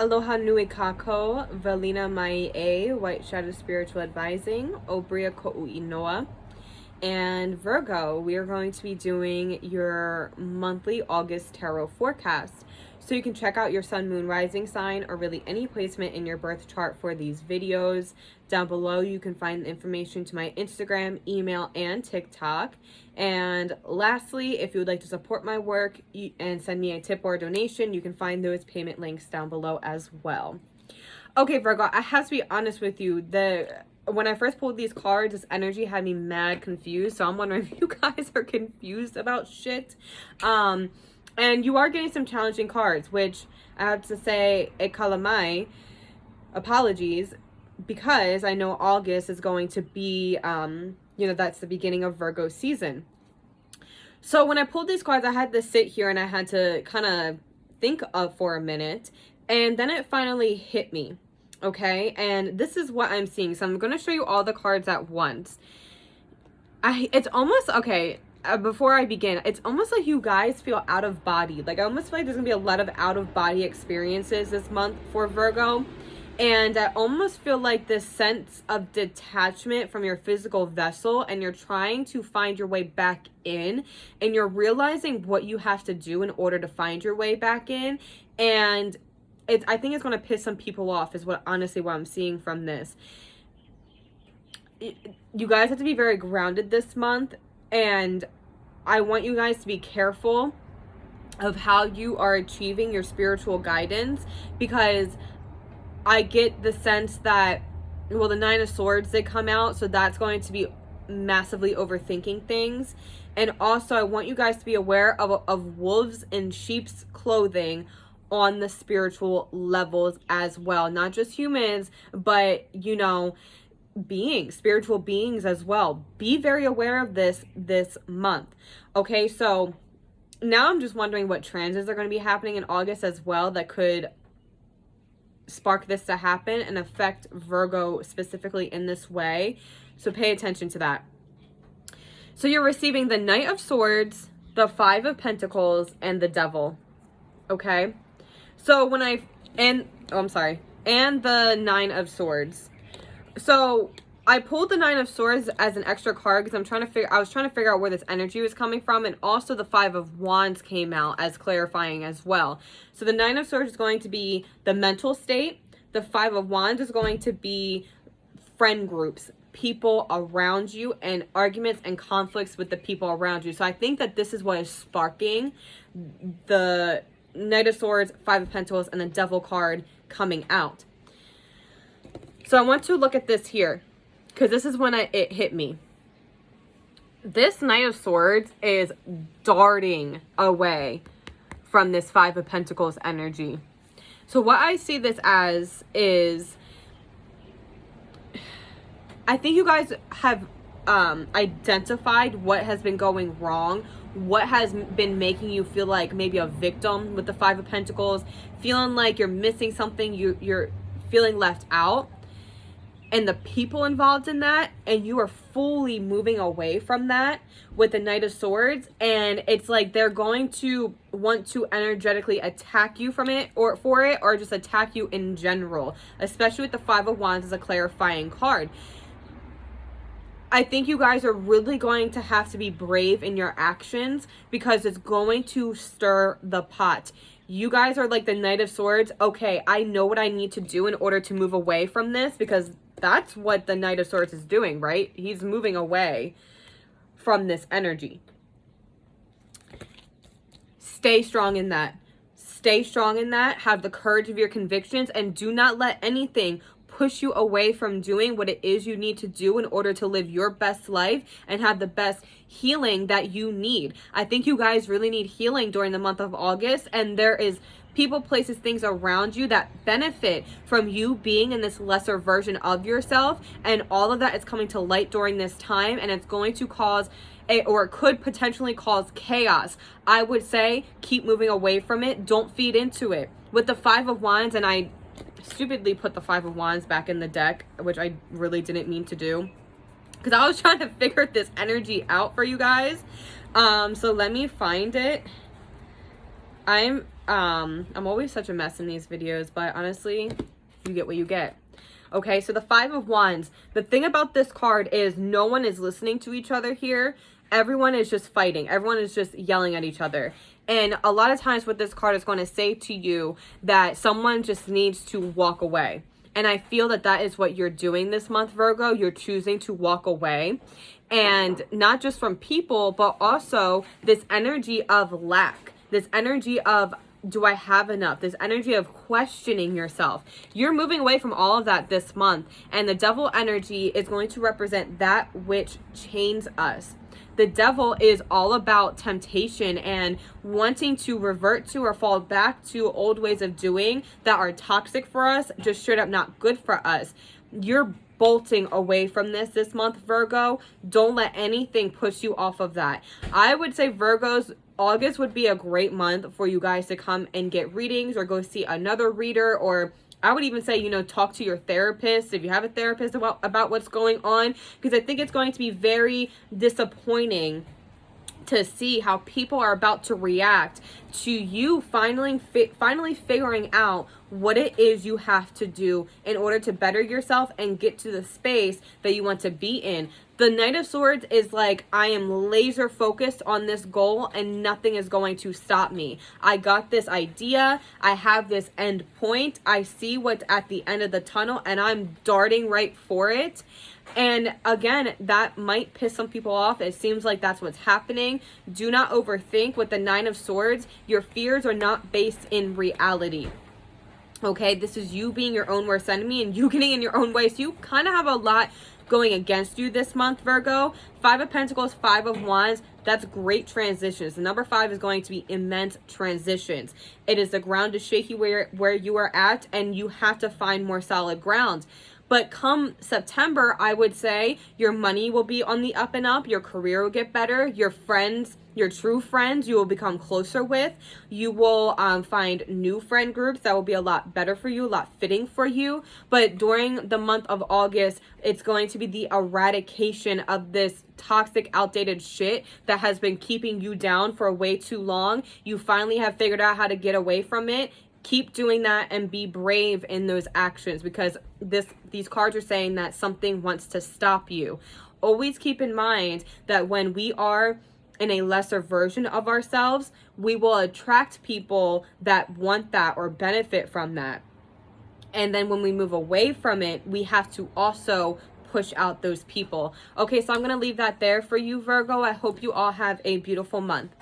Aloha Nui Kako, Valina Mai E, White Shadow Spiritual Advising, Obria Ko'u Inoa. And Virgo, we are going to be doing your monthly August tarot forecast. So you can check out your sun, moon, rising sign, or really any placement in your birth chart for these videos. Down below, you can find information to my Instagram, email, and TikTok. And lastly, if you would like to support my work and send me a tip or a donation, you can find those payment links down below as well. Okay, Virgo, I have to be honest with you. When I first pulled these cards, this energy had me mad confused. So I'm wondering if you guys are confused about shit. And you are getting some challenging cards, which I have to say, e kalamai, apologies, because I know August is going to be, that's the beginning of Virgo season. So when I pulled these cards, I had to sit here and I had to kind of think of for a minute. And then it finally hit me. Okay, and this is what I'm seeing. So I'm going to show you all the cards at once. It's almost, okay, before I begin, it's almost like you guys feel out of body. Like, I almost feel like there's going to be a lot of out of body experiences this month for Virgo. And I almost feel like this sense of detachment from your physical vessel, and you're trying to find your way back in, and you're realizing what you have to do in order to find your way back in. And I think it's going to piss some people off is what I'm seeing from this. You guys have to be very grounded this month, and I want you guys to be careful of how you are achieving your spiritual guidance, because I get the sense that, well, the Nine of Swords did come out, so that's going to be massively overthinking things. And also, I want you guys to be aware of wolves in sheep's clothing on the spiritual levels as well. Not just humans, but, beings, spiritual beings as well. Be very aware of this month. Okay, so now I'm just wondering what transits are going to be happening in August as well that could spark this to happen and affect Virgo specifically in this way. So pay attention to that. So you're receiving the Knight of Swords, the Five of Pentacles, and the Devil. Okay? So and the Nine of Swords. So I pulled the Nine of Swords as an extra card because I was trying to figure out where this energy was coming from, and also the Five of Wands came out as clarifying as well. So the Nine of Swords is going to be the mental state. The Five of Wands is going to be friend groups, people around you, and arguments and conflicts with the people around you. So I think that this is what is sparking the Knight of Swords, Five of Pentacles, and the Devil card coming out. So I want to look at this here, because this is when it hit me. This Knight of Swords is darting away from this Five of Pentacles energy. So what I see this as is, I think you guys have identified what has been going wrong, what has been making you feel like maybe a victim with the Five of Pentacles, feeling like you're missing something, you're feeling left out, and the people involved in that, and you are fully moving away from that with the Knight of Swords. And it's like they're going to want to energetically attack you for it, or just attack you in general, especially with the Five of Wands as a clarifying card. I think you guys are really going to have to be brave in your actions, because it's going to stir the pot. You guys are like the Knight of Swords. Okay, I know what I need to do in order to move away from this, because that's what the Knight of Swords is doing, right? He's moving away from this energy. Stay strong in that. Stay strong in that. Have the courage of your convictions, and do not let anything push you away from doing what it is you need to do in order to live your best life and have the best healing that you need. I think you guys really need healing during the month of August, and there is people, places, things around you that benefit from you being in this lesser version of yourself, and all of that is coming to light during this time, and it's going to cause or it could potentially cause chaos. I would say keep moving away from it. Don't feed into it. With the Five of Wands, and I stupidly put the Five of Wands back in the deck, which I really didn't mean to do, because I was trying to figure this energy out for you guys. So let me find it. I'm I'm always such a mess in these videos, but honestly, you get what you get. Okay, so the Five of Wands. The thing about this card is no one is listening to each other here. Everyone is just fighting. Everyone is just yelling at each other. And a lot of times what this card is going to say to you, that someone just needs to walk away. And I feel that that is what you're doing this month, Virgo. You're choosing to walk away. And not just from people, but also this energy of lack. This energy of, do I have enough? This energy of questioning yourself. You're moving away from all of that this month. And the devil energy is going to represent that which chains us. The devil is all about temptation and wanting to revert to or fall back to old ways of doing that are toxic for us, just straight up not good for us. You're bolting away from this month, Virgo. Don't let anything push you off of that. I would say Virgos, August would be a great month for you guys to come and get readings or go see another reader, or I would even say, you know, talk to your therapist if you have a therapist about what's going on, because I think it's going to be very disappointing to see how people are about to react to you finally figuring out what it is you have to do in order to better yourself and get to the space that you want to be in. The Knight of Swords is like, I am laser focused on this goal and nothing is going to stop me. I got this idea. I have this end point. I see what's at the end of the tunnel and I'm darting right for it. And again, that might piss some people off. It seems like that's what's happening. Do not overthink. With the Nine of Swords, your fears are not based in reality. Okay, this is you being your own worst enemy and you getting in your own way. So you kind of have a lot going against you this month, Virgo. Five of Pentacles, Five of Wands. That's great transitions. The number 5 is going to be immense transitions. It is the ground is shaky where you are at, and you have to find more solid ground. But come September, I would say your money will be on the up and up. Your career will get better. Your friends, your true friends, you will become closer with. You will find new friend groups that will be a lot better for you, a lot fitting for you. But during the month of August, it's going to be the eradication of this toxic, outdated shit that has been keeping you down for way too long. You finally have figured out how to get away from it. Keep doing that and be brave in those actions, because these cards are saying that something wants to stop you. Always keep in mind that when we are in a lesser version of ourselves, we will attract people that want that or benefit from that. And then when we move away from it, we have to also push out those people. Okay, so I'm going to leave that there for you, Virgo. I hope you all have a beautiful month.